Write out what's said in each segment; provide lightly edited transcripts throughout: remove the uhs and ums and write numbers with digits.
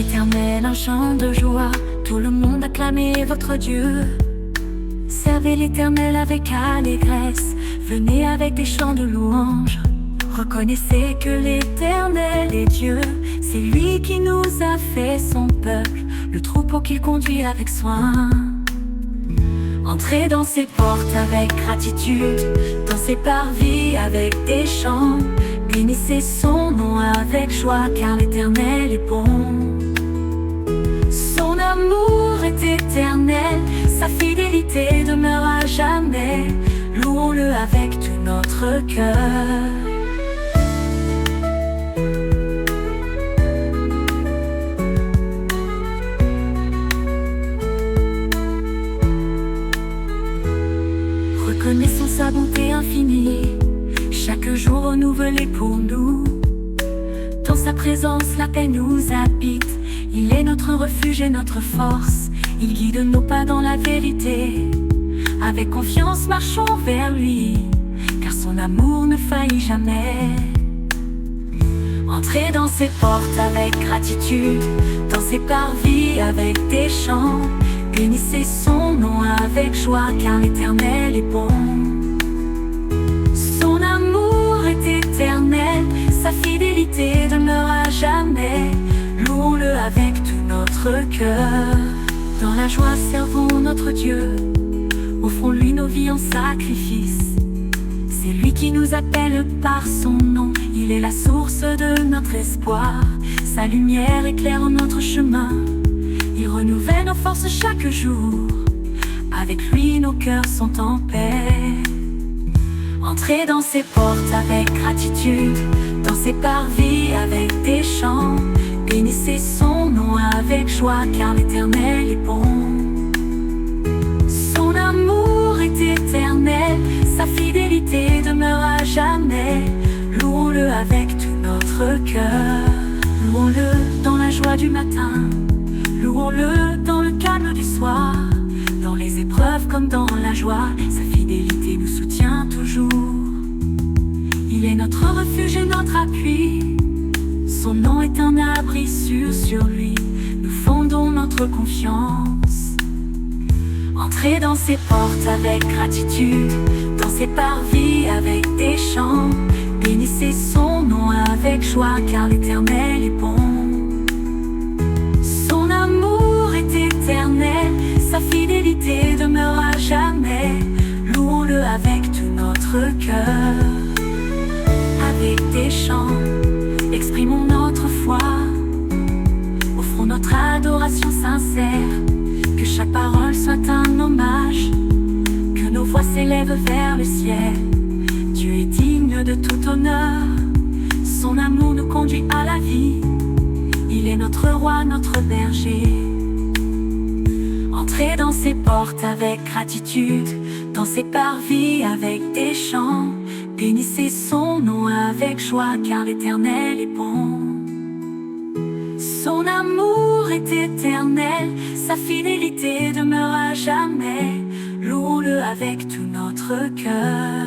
l'Éternel un chant de joie, tout le monde acclamez votre Dieu. Servez l'Éternel avec allégresse, venez avec des chants de louange. Reconnaissez que l'Éternel est Dieu, c'est lui qui nous a fait son peuple, le troupeau qu'il conduit avec soin. Entrez dans ses portes avec gratitude, dans ses parvis avec des chants. Bénissez son nom avec joie, car l'Éternel est bon. Son amour est éternel, sa fidélité demeure à jamais. Louons-le avec tout notre cœur. Reconnaissons sa bonté infinie, chaque jour renouvelé pour nous. Dans sa présence la paix nous habite, il est notre refuge et notre force. Il guide nos pas dans la vérité, avec confiance marchons vers lui, car son amour ne faillit jamais. Entrez dans ses portes avec gratitude, dans ses parvis avec des chants. Bénissez son nom avec joie, car l'Éternel est bon. Son amour est éternel, sa fidélité demeure à jamais. Louons-le avec tout notre cœur. Dans la joie servons notre Dieu, offrons-lui nos vies en sacrifice. C'est lui qui nous appelle par son nom, il est la source de notre espoir. Sa lumière éclaire notre chemin, il renouvelle nos forces chaque jour. Avec lui nos cœurs sont en paix. Entrez dans ses portes avec gratitude, dans ses parvis avec des chants. Bénissez son nom avec joie, car l'Éternel est bon. Son amour est éternel, sa fidélité demeure à jamais. Louons-le avec tout notre cœur. Louons-le dans la joie du matin, louons-le dans le calme du soir. Dans les épreuves comme dans la joie, sa fidélité nous soutient toujours. Il est notre refuge et notre appui, son nom est un abri sûr sur lui. Nous fondons notre confiance. Entrez dans ses portes avec gratitude, dans ses parvis avec des chants. Bénissez son nom avec joie, car l'Éternel est bon. Son amour est éternel, sa fidélité demeure à jamais. Louons-le avec tout notre cœur. Avec des chants, exprimons notre foi, offrons notre adoration sincère. Que chaque parole soit un hommage, que nos voix s'élèvent vers le ciel. Dieu est digne de tout honneur, son amour nous conduit à la vie. Il est notre roi, notre berger. Entrez dans ses portes avec gratitude, dans ses parvis avec des chants. Bénissez son nom avec joie, car l'Éternel est bon. Son amour est éternel, sa fidélité demeure à jamais. Louons-le avec tout notre cœur.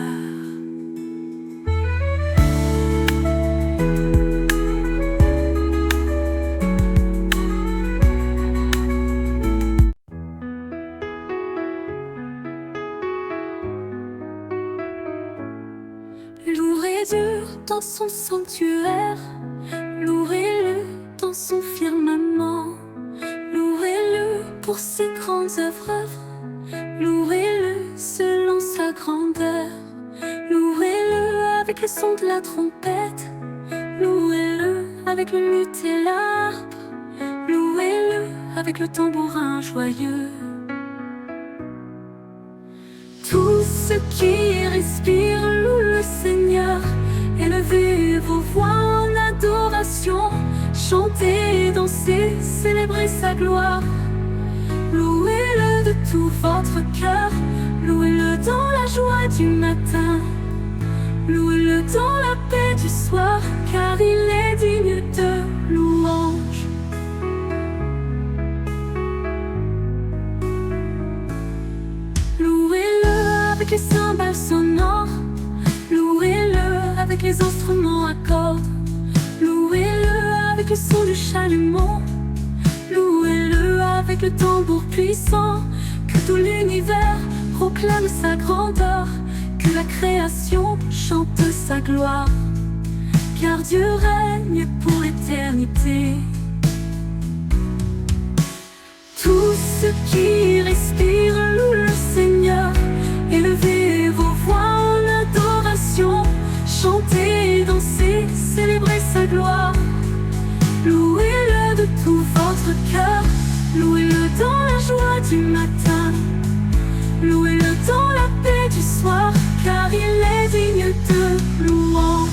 Louez Dieu dans son sanctuaire, louez-le dans son firmament, louez-le pour ses grandes œuvres, louez-le selon sa grandeur, louez-le avec le son de la trompette, louez-le avec le luth et l'harpe, louez-le avec le tambourin joyeux. Tout ce qui respire loue le Seigneur, élevez vos voix en adoration, chantez, dansez, célébrez sa gloire. Louez-le de tout votre cœur, louez-le dans la joie du matin, louez-le dans la paix du soir, car il est digne de louange. Avec les cymbales sonores, louez-le avec les instruments à cordes, louez-le avec le son du chalumeau, Louez-le avec le tambour puissant, que tout l'univers proclame sa grandeur, que la création chante sa gloire, car Dieu règne pour l'éternité. Tous ceux qui respirent louent le Seigneur, élevez vos voix en adoration, chantez, dansez, célébrez sa gloire. Louez-le de tout votre cœur, louez-le dans la joie du matin, louez-le dans la paix du soir, car il est digne de louange.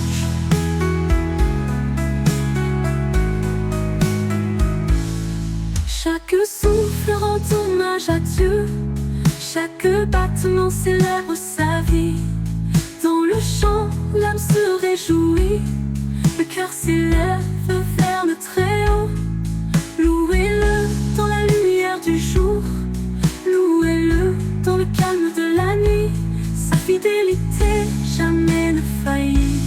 Chaque souffle rend hommage à Dieu, chaque battement célèbre sa vie. Dans le chant, l'âme se réjouit, le cœur s'élève vers le Très-Haut. Louez-le dans la lumière du jour, louez-le dans le calme de la nuit, sa fidélité jamais ne faillit.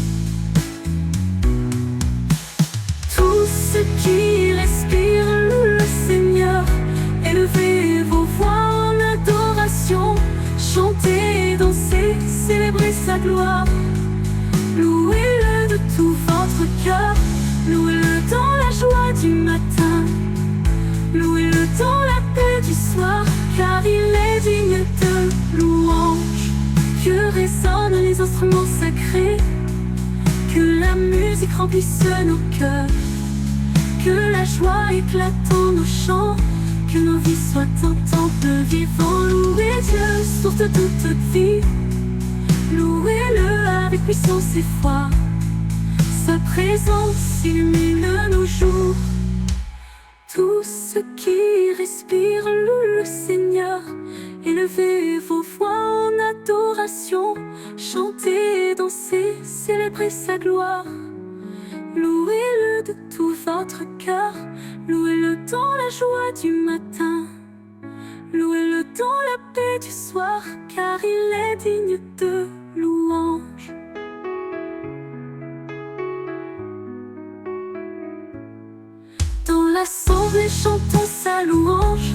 Tous ceux qui respirent louent le Seigneur, élevez vos voix en adoration, chantez, dansez, célébrez sa gloire. Louez-le de tout votre cœur, louez-le dans la joie du matin, louez-le dans la paix du soir, car il est digne de louange. Que résonnent les instruments sacrés, que la musique remplisse nos cœurs, que la joie éclate dans nos chants, que nos vies soient un temple vivant. Louez Dieu, source de toute vie, louez-le avec puissance et foi, sa présence illumine nos jours. Tous ceux qui respirent louent le Seigneur, élevez vos voix en adoration, chantez, dansez, célébrez sa gloire. Louez-le de tout votre cœur, louez-le dans la joie du matin, louez-le dans la paix du soir, car il est digne de louange. Dans l'assemblée chantons sa louange,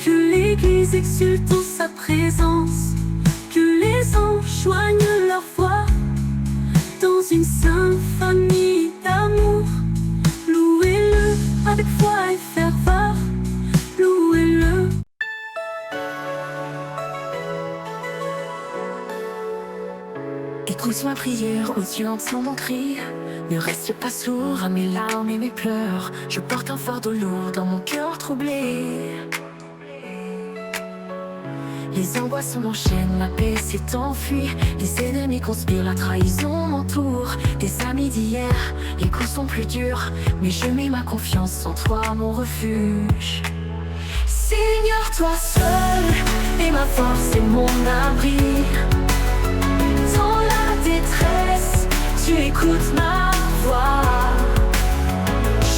que l'église exulte en sa présence, que les anges joignent leur voix dans une symphonie d'amour. Louez-le avec foi et ferveur, louez-le. Écoute ma prière, ô Dieu, entends mon cri. Ne reste pas sourd à mes larmes et mes pleurs. Je porte un fardeau lourd dans mon cœur troublé. Les angoisses m'enchaînent, ma paix s'est enfuie. Les ennemis conspirent, la trahison m'entoure. Des amis d'hier, les coups sont plus durs, mais je mets ma confiance en toi, mon refuge. Seigneur, toi seul est ma force et mon abri. Dans la détresse, tu écoutes ma voix.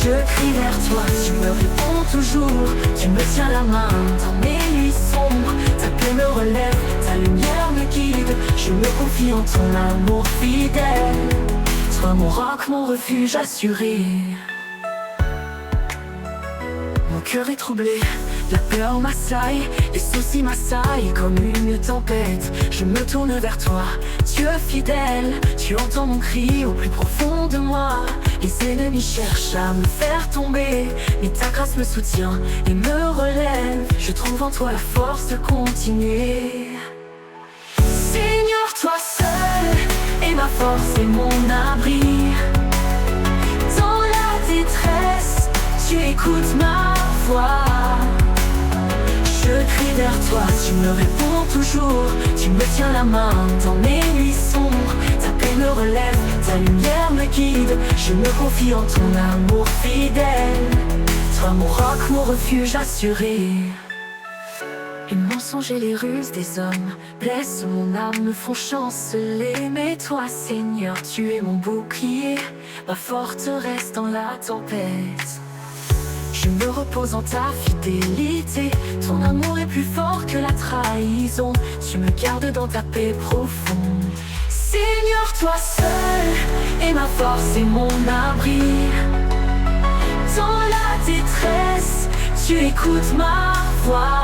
Je crie vers toi, tu me réponds toujours. Tu me tiens la main dans mes nuits sombres. Ta paix me relève, ta lumière me guide. Je me confie en ton amour fidèle. Sois mon roc, mon refuge assuré. Mon cœur est troublé, la peur m'assaille, les soucis m'assaillent comme une tempête. Je me tourne vers toi, Dieu fidèle. Tu entends mon cri au plus profond de moi. Les ennemis cherchent à me faire tomber, mais ta grâce me soutient et me relève. Je trouve en toi la force de continuer. Seigneur, toi seul est ma force et mon abri. Dans la détresse, tu écoutes ma voix. Je crie vers toi, tu me réponds toujours. Tu me tiens la main dans mes nuits sombres. Ta paix me relève, ta lumière me guide. Je me confie en ton amour fidèle. Toi mon roc, mon refuge assuré. Les mensonges et les ruses des hommes blessent mon âme, me font chanceler. Mais toi Seigneur, tu es mon bouclier, ma forteresse dans la tempête. Je me repose en ta fidélité. Ton amour est plus fort que la trahison. Tu me gardes dans ta paix profonde. Seigneur, toi seul est ma force et mon abri. Dans la détresse, tu écoutes ma voix.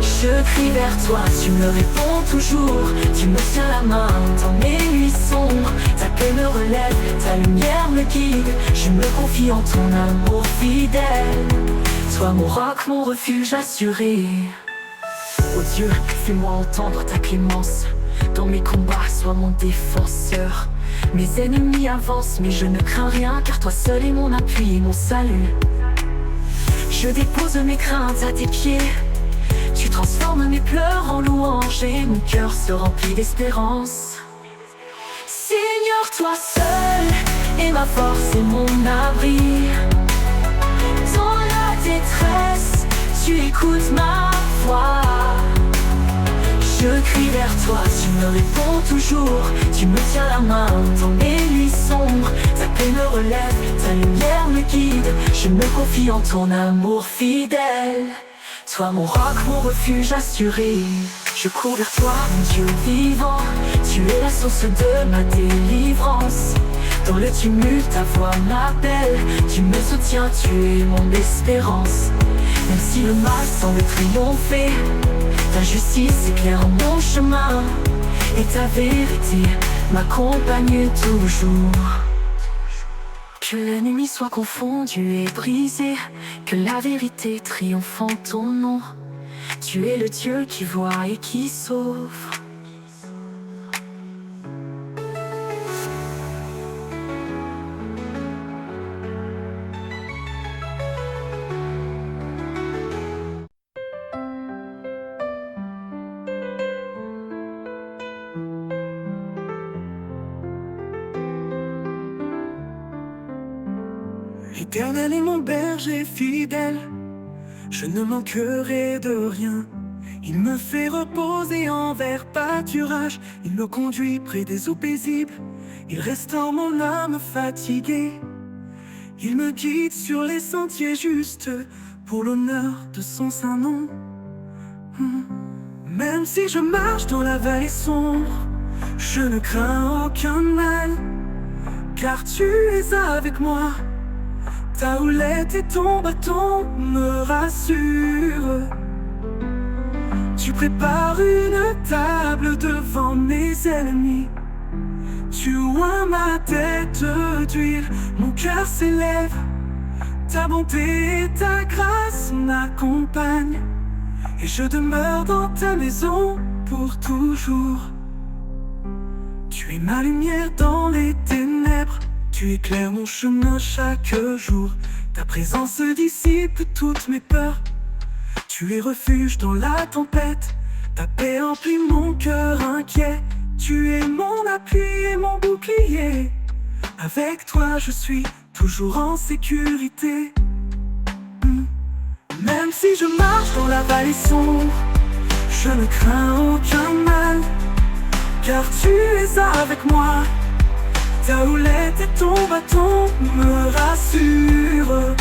Je crie vers toi, tu me réponds toujours. Tu me tiens la main dans mes nuits sombres. Ta paix me relève, ta lumière me guide. Je me confie en ton amour fidèle. Toi mon roc, mon refuge assuré. Oh Dieu, fais-moi entendre ta clémence. Dans mes combats, sois mon défenseur. Mes ennemis avancent, mais je ne crains rien, car toi seul est mon appui et mon salut. Je dépose mes craintes à tes pieds. Tu transformes mes pleurs en louanges et mon cœur se remplit d'espérance. Seigneur, toi seul est ma force et mon abri. Dans la détresse, tu écoutes ma voix. Je crie vers toi, tu me réponds toujours. Tu me tiens la main dans mes nuits sombres. Ta paix me relève, ta lumière me guide. Je me confie en ton amour fidèle. Toi mon roc, mon refuge assuré. Je cours vers toi, mon Dieu vivant. Tu es la source de ma délivrance. Dans le tumulte, ta voix m'appelle. Tu me soutiens, tu es mon espérance. Même si le mal semble triompher, ta justice éclaire mon chemin. Et ta vérité m'accompagne toujours. Que l'ennemi soit confondu et brisé, que la vérité triomphe en ton nom. Tu es le Dieu qui voit et qui sauve. L'Éternel est mon berger fidèle, je ne manquerai de rien. Il me fait reposer en vert pâturage, il me conduit près des eaux paisibles. Il restaure mon âme fatiguée, il me guide sur les sentiers justes, pour l'honneur de son saint nom. Même si je marche dans la vallée sombre, je ne crains aucun mal, car tu es avec moi. Ta houlette et ton bâton me rassurent. Tu prépares une table devant mes ennemis. Tu oins ma tête d'huile, mon cœur s'élève. Ta bonté et ta grâce m'accompagnent, et je demeure dans ta maison pour toujours. Tu es ma lumière dans les ténèbres, tu éclaires mon chemin chaque jour. Ta présence dissipe toutes mes peurs. Tu es refuge dans la tempête, ta paix emplit mon cœur inquiet. Tu es mon appui et mon bouclier. Avec toi je suis toujours en sécurité. Même si je marche dans la vallée sombre, je ne crains aucun mal, car tu es avec moi. Ta houlette et ton bâton me rassurent.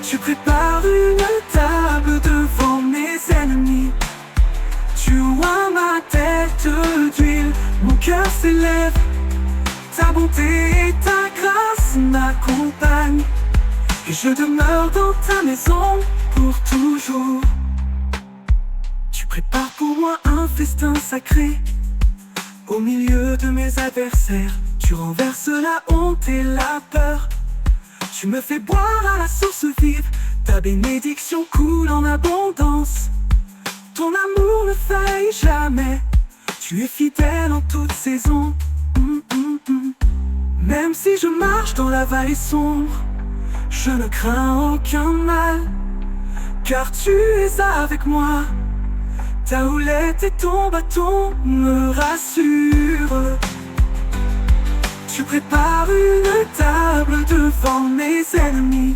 Tu prépares une table devant mes ennemis. Tu oins ma tête d'huile, mon cœur s'élève. Ta bonté et ta grâce m'accompagnent, et je demeure dans ta maison pour toujours. Tu prépares pour moi un festin sacré. Au milieu de mes adversaires, tu renverses la honte et la peur. Tu me fais boire à la source vive, ta bénédiction coule en abondance. Ton amour ne faillit jamais, tu es fidèle en toute saison. Même si je marche dans la vallée sombre, je ne crains aucun mal, car tu es avec moi. Ta houlette et ton bâton me rassurent. Tu prépares une table devant mes ennemis.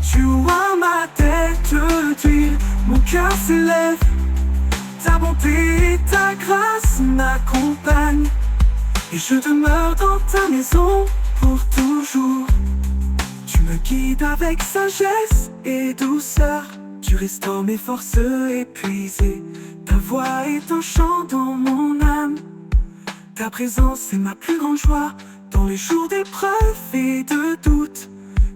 Tu oins ma tête d'huile, mon cœur s'élève. Ta bonté et ta grâce m'accompagnent, et je demeure dans ta maison pour toujours. Tu me guides avec sagesse et douceur. Tu restaures mes forces épuisées. Ta voix est un chant dans mon âme. Ta présence est ma plus grande joie. Dans les jours d'épreuve et de doute,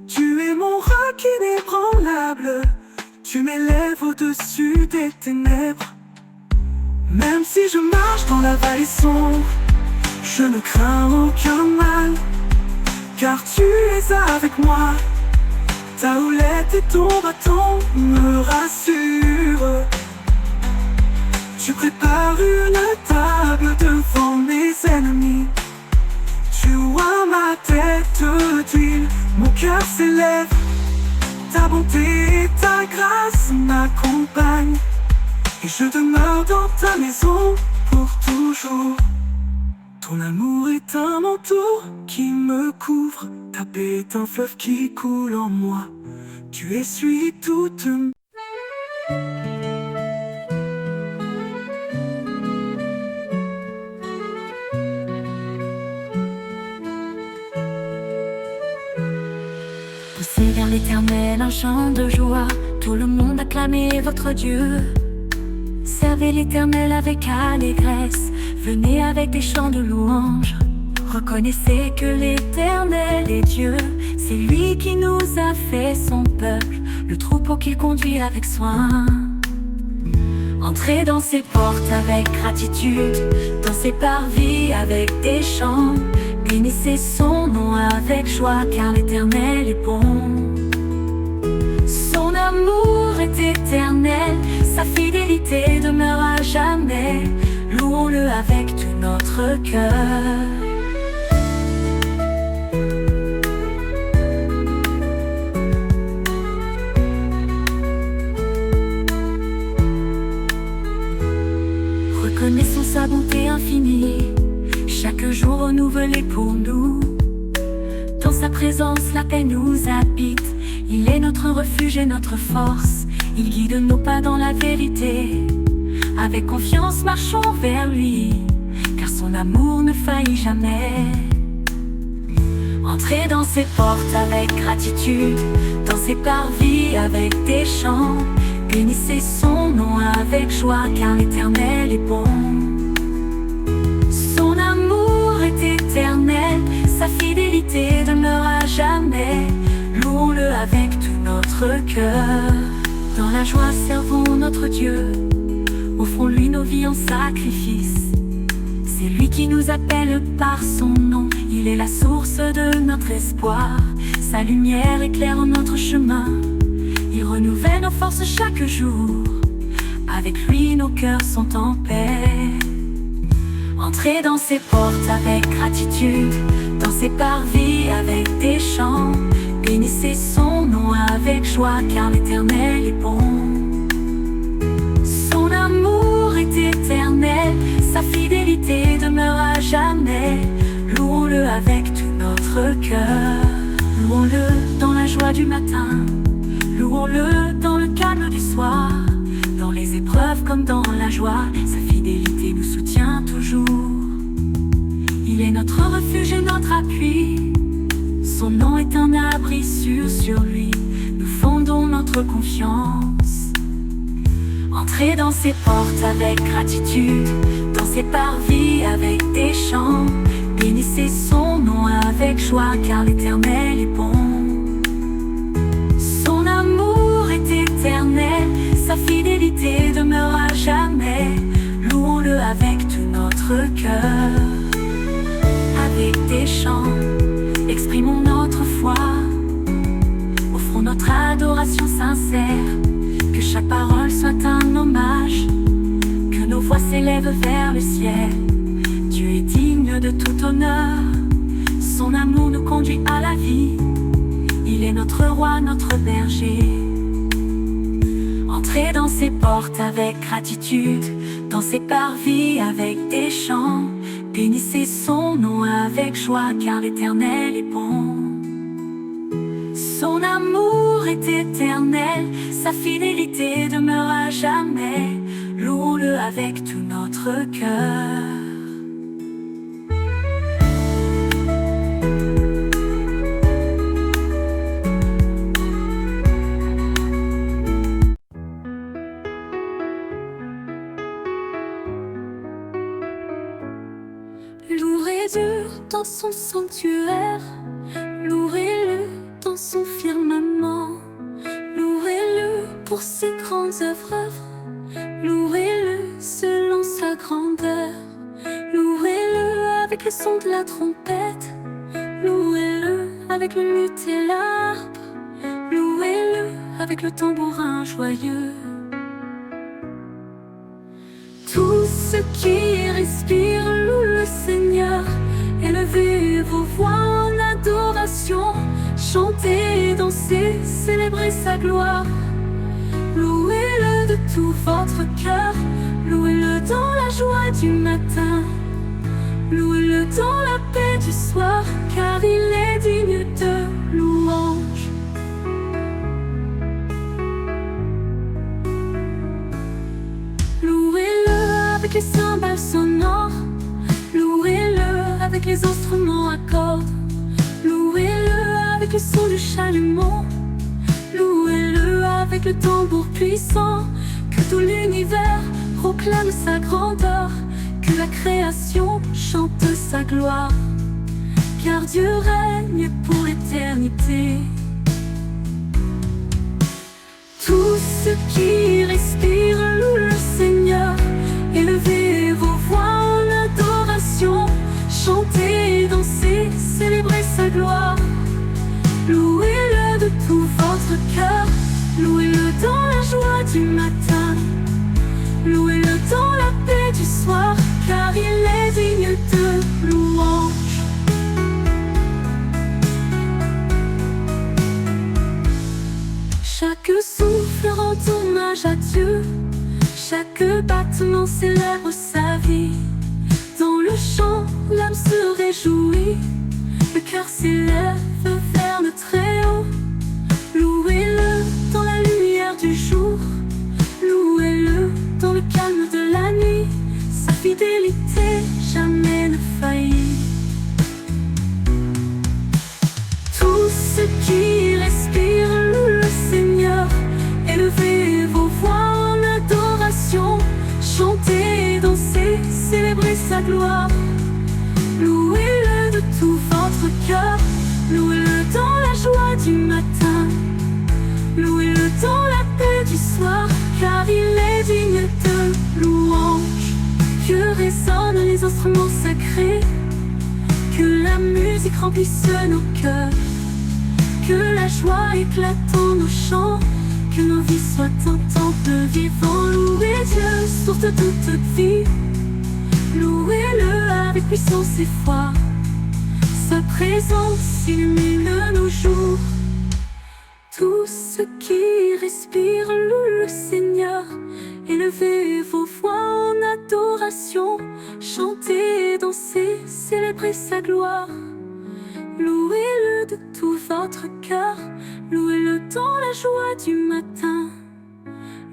Tu es mon roc inébranlable, tu m'élèves au-dessus des ténèbres. Même si je marche dans la vallée sombre, je ne crains aucun mal, car tu es avec moi. Ta houlette et ton bâton me rassurent. Tu prépares une table devant mes ennemis. Tu oins ma tête d'huile, mon cœur s'élève. Ta bonté et ta grâce m'accompagnent, et je demeure dans ta maison pour toujours. Ton amour est un manteau qui me couvre, ta paix est un fleuve qui coule en moi. Tu essuies toute Poussez vers l'Éternel un chant de joie, tout le monde acclamez votre Dieu. Servez l'Éternel avec allégresse, venez avec des chants de louange. Reconnaissez que l'Éternel est Dieu, c'est lui qui nous a fait son peuple, le troupeau qu'il conduit avec soin. Entrez dans ses portes avec gratitude, dans ses parvis avec des chants. Bénissez son nom avec joie, car l'Éternel est bon. Son amour est éternel, sa fidélité demeure à jamais. Louons-le avec tout notre cœur. Reconnaissons sa bonté infinie, chaque jour renouvelé pour nous. Dans sa présence la paix nous habite, il est notre refuge et notre force. Il guide nos pas dans la vérité, avec confiance marchons vers lui, car son amour ne faillit jamais. Entrez dans ses portes avec gratitude, dans ses parvis avec des chants. Bénissez son nom avec joie, car l'Éternel est bon. Son amour est éternel, sa fidélité demeure à jamais. Louons-le avec tout notre cœur. Dans la joie servons notre Dieu, offrons-lui nos vies en sacrifice. C'est lui qui nous appelle par son nom, il est la source de notre espoir. Sa lumière éclaire notre chemin, il renouvelle nos forces chaque jour. Avec lui nos cœurs sont en paix. Entrez dans ses portes avec gratitude, dans ses parvis avec des chants. Bénissez son nom avec joie, car l'Éternel est bon. Son amour est éternel, sa fidélité demeure à jamais. Louons-le avec tout notre cœur. Louons-le dans la joie du matin, louons-le dans le calme du soir. Dans les épreuves comme dans la joie, sa fidélité nous soutient toujours. Il est notre refuge et notre appui, son nom est un abri sûr sur lui. Nous fondons notre confiance. Entrez dans ses portes avec gratitude, dans ses parvis avec des chants. Bénissez son nom avec joie, car l'Éternel est bon. Son amour est éternel, sa fidélité demeure à jamais. Louons-le avec tout notre cœur. Avec des chants, exprimons notre foi, offrons notre adoration sincère. Que chaque parole soit un hommage, que nos voix s'élèvent vers le ciel. Dieu est digne de tout honneur, son amour nous conduit à la vie. Il est notre roi, notre berger. Entrez dans ses portes avec gratitude, dans ses parvis avec des chants. Bénissez son nom avec joie, car l'Éternel est bon. Son amour est éternel, sa fidélité demeure à jamais. Louons-le avec tout notre cœur. Louez Dieu dans son sanctuaire, louez-le dans son pour ses grandes œuvres. Louez-le selon sa grandeur. Louez-le avec le son de la trompette. Louez-le avec le luth et l'harpe. Louez-le avec le tambourin joyeux. Tous ceux qui respirent louent le Seigneur. Élevez vos voix en adoration. Chantez, dansez, célébrez sa gloire. Louez-le de tout votre cœur. Louez-le dans la joie du matin. Louez-le dans la paix du soir, car il est digne de louange. Louez-le avec les cymbales sonores. Louez-le avec les instruments à cordes. Louez-le avec le son du chalumeau. Louez-le avec le tambour puissant. Que tout l'univers proclame sa grandeur. Que la création chante sa gloire. Car Dieu règne pour l'éternité. Tous ceux qui respirent louent le Seigneur. Élevez vos voix en adoration. Chantez, dansez, célébrez sa gloire. Louez-le de tout votre cœur. Louez-le dans la joie du matin. Louez-le dans la paix du soir, car il est digne de louange. Chaque souffle rend hommage à Dieu. Chaque battement célèbre sa vie. Dans le chant, l'âme se réjouit. Le cœur s'élève vers le Très-Haut. Louez-le dans la lumière du jour. Louez-le dans le calme de la nuit. Sa fidélité jamais ne faillit. Tous ceux qui respirent louent le Seigneur. Élevez vos voix en adoration. Chantez, dansez, célébrez sa gloire. Louez-le de tout votre cœur. Louez-le dans la joie du matin. Louez-le dans la paix du soir, car il est digne de louange. Que résonnent les instruments sacrés. Que la musique remplisse nos cœurs. Que la joie éclate dans nos chants. Que nos vies soient un temple vivant. Louez Dieu, source de toute vie. Louez-le avec puissance et foi. Sa présence illumine nos jours. Tous ceux qui respirent louent le Seigneur. Élevez vos voix en adoration. Chantez, dansez, célébrez sa gloire. Louez-le de tout votre cœur. Louez-le dans la joie du matin.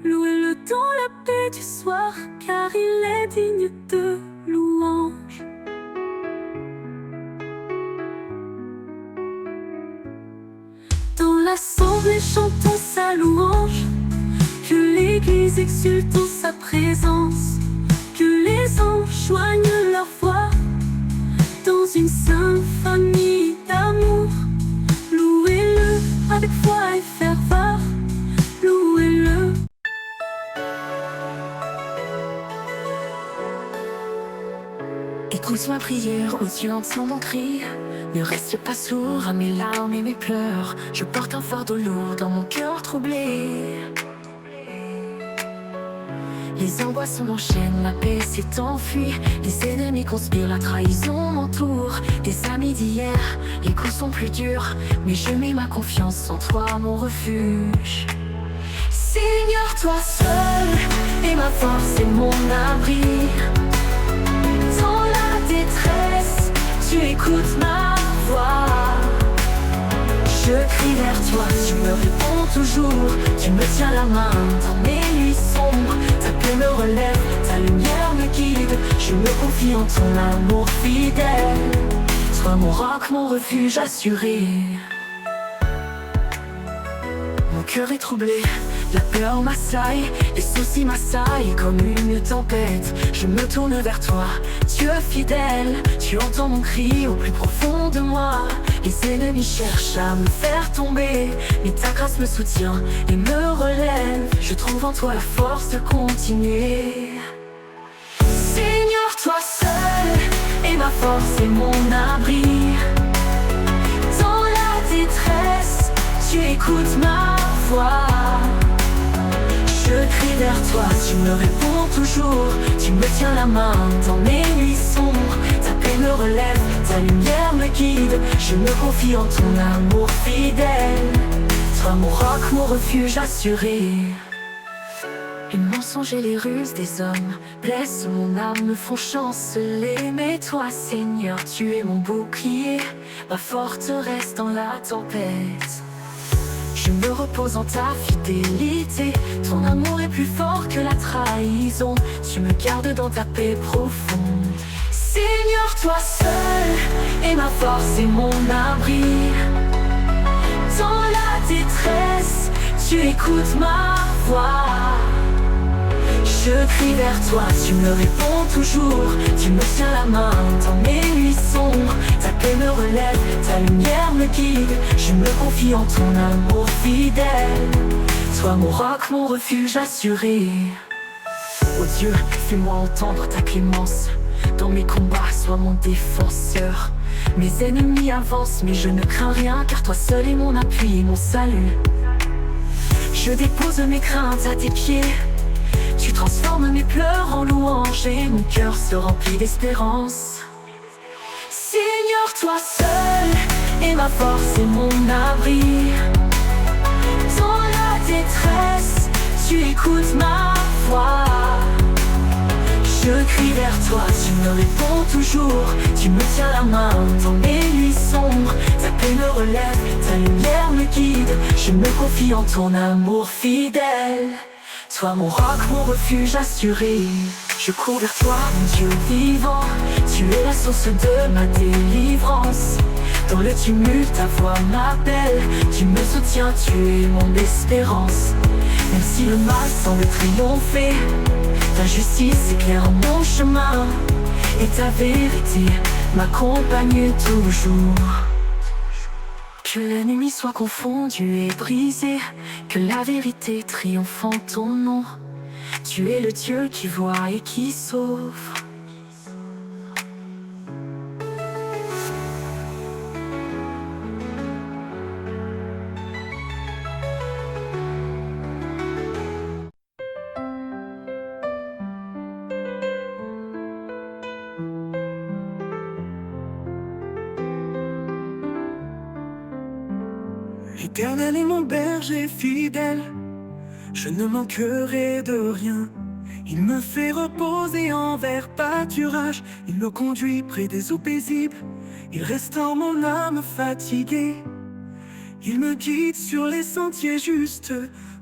Louez-le dans la paix du soir, car il est digne de louange. Dans l'assemblée chantons sa louange. Que l'église exulte en sa présence. Que les anges joignent leur voix dans une symphonie d'amour. Louez-le avec foi et ferveur. Louez-le. Écoute ma prière, ô Dieu, entends mon cri. Ne reste pas sourd à mes larmes et mes pleurs. Je porte un fardeau lourd dans mon cœur troublé. Les angoisses m'enchaînent, la paix s'est enfuie. Les ennemis conspirent, la trahison m'entoure. Des amis d'hier, les coups sont plus durs. Mais je mets ma confiance en toi, mon refuge. Seigneur, toi seul est ma force et mon abri. Dans la détresse, tu écoutes ma voix. Je crie vers toi, tu me réponds toujours. Tu me tiens la main dans mes nuits sombres. Ta paix me relève, ta lumière me guide. Je me confie en ton amour fidèle. Sois mon roc, mon refuge assuré. Mon cœur est troublé, la peur m'assaille, les soucis m'assaillent comme une tempête. Je me tourne vers toi, Dieu fidèle. Tu entends mon cri au plus profond de moi. Les ennemis cherchent à me faire tomber, mais ta grâce me soutient et me relève. je trouve en toi la force de continuer. Seigneur, toi seul est ma force et mon abri. Dans la détresse, tu écoutes ma voix. Je crie vers toi, tu me réponds toujours. Tu me tiens la main dans mes nuits sombres. Ta paix me relève, ta lumière me guide. Je me confie en ton amour fidèle. Toi mon roc, mon refuge assuré. Les mensonges et les ruses des hommes blessent mon âme, me font chanceler. Mais toi Seigneur, tu es mon bouclier, ma forteresse dans la tempête. Je me repose en ta fidélité. Ton amour est plus fort que la trahison. Tu me gardes dans ta paix profonde. Seigneur, toi seul est ma force et mon abri. Dans la détresse, tu écoutes ma voix. Je crie vers toi, tu me réponds toujours. Tu me tiens la main dans mes nuits sombres. Ta paix me relève, ta lumière me guide. Je me confie en ton amour fidèle. Toi mon roc, mon refuge assuré. Oh Dieu, fais-moi entendre ta clémence. Dans mes combats, sois mon défenseur. Mes ennemis avancent, mais je ne crains rien, car toi seul est mon appui et mon salut. Je dépose mes craintes à tes pieds. Tu transformes mes pleurs en louanges et mon cœur se remplit d'espérance. Seigneur, toi seul est ma force et mon abri. Dans la détresse, tu écoutes ma voix. Je crie vers toi, tu me réponds toujours. Tu me tiens la main dans mes nuits sombres. Ta paix me relève, ta lumière me guide. Je me confie en ton amour fidèle. Toi mon roc, mon refuge assuré. Je cours vers toi, mon Dieu vivant. Tu es la source de ma délivrance. Dans le tumulte, ta voix m'appelle. Tu me soutiens, tu es mon espérance. Même si le mal semble triompher, ta justice éclaire mon chemin. Et ta vérité m'accompagne toujours. Que l'ennemi soit confondu et brisé, que la vérité triomphe en ton nom. Tu es le Dieu qui voit et qui sauve. L'Éternel est mon berger fidèle, je ne manquerai de rien. Il me fait reposer en vert pâturage, il me conduit près des eaux paisibles, il restaure mon âme fatiguée. Il me guide sur les sentiers justes,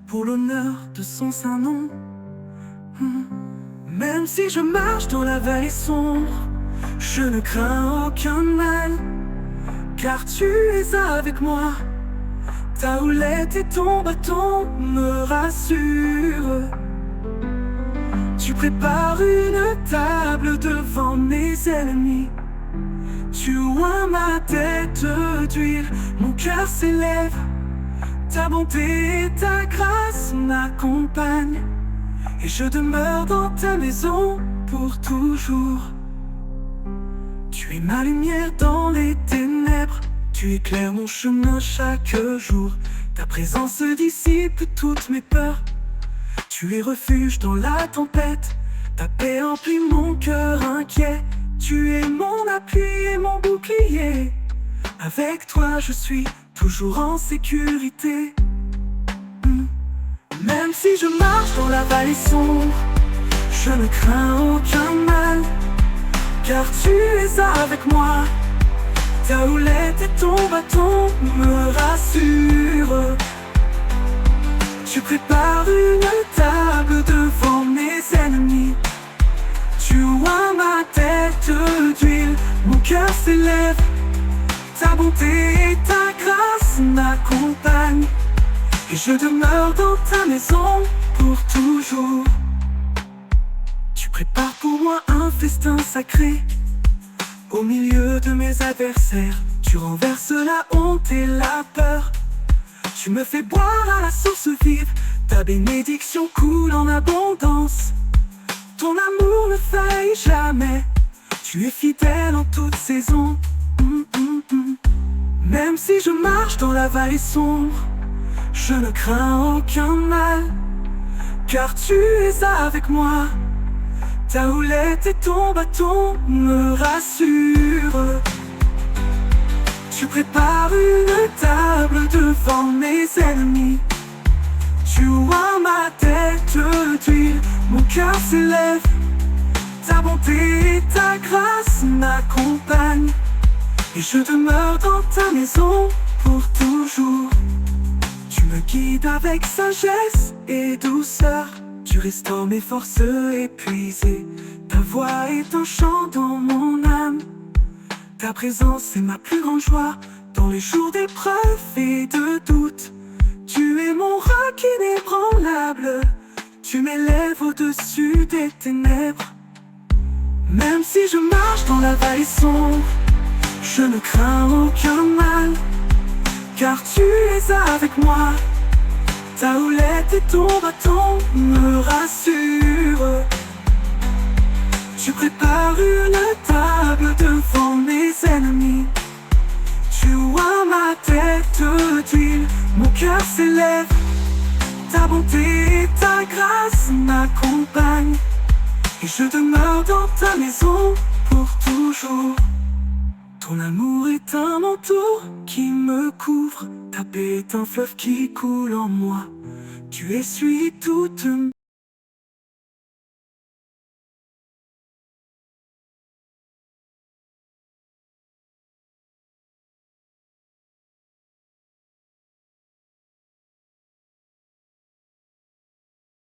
pour l'honneur de son saint nom. Même si je marche dans la vallée sombre, je ne crains aucun mal, car tu es avec moi. Ta houlette et ton bâton me rassurent. Tu prépares une table devant mes ennemis. Tu oins ma tête d'huile, mon cœur s'élève. Ta bonté et ta grâce m'accompagnent, et je demeure dans ta maison pour toujours. Tu es ma lumière dans les ténèbres, tu éclaires mon chemin chaque jour. Ta présence dissipe toutes mes peurs. Tu es refuge dans la tempête. Ta paix emplit mon cœur inquiet. Tu es mon appui et mon bouclier. Avec toi je suis toujours en sécurité. Même si je marche dans la vallée sombre, je ne crains aucun mal, car tu es avec moi. Ta houlette et ton bâton me rassurent. Tu prépares une table devant mes ennemis. Tu oins ma tête d'huile, mon cœur s'élève. Ta bonté et ta grâce m'accompagnent, et je demeure dans ta maison pour toujours. Tu prépares pour moi un festin sacré. Au milieu de mes adversaires, tu renverses la honte et la peur. Tu me fais boire à la source vive, Ta bénédiction coule en abondance. Ton amour ne faillit jamais. Tu es fidèle en toute saison. Même si je marche dans la vallée sombre, je ne crains aucun mal, car tu es avec moi. Ta houlette et ton bâton me rassurent. Tu prépares une table devant mes ennemis. Tu oins ma tête d'huile, mon cœur s'élève. Ta bonté et ta grâce m'accompagnent, et je demeure dans ta maison pour toujours. Tu me guides avec sagesse et douceur. Tu restaures mes forces épuisées. Ta voix est un chant dans mon âme. Ta présence est ma plus grande joie dans les jours d'épreuve et de doute. Tu es mon roc inébranlable. Tu m'élèves au-dessus des ténèbres. Même si je marche dans la vallée sombre, je ne crains aucun mal, car tu es avec moi. Ta houlette et ton bâton me rassurent. Tu prépares une table devant mes ennemis. Tu oins ma tête d'huile, mon cœur s'élève. Ta bonté et ta grâce m'accompagnent, et je demeure dans ta maison pour toujours. Ton amour est un manteau qui me couvre. Ta paix est un fleuve qui coule en moi. Tu essuies toutes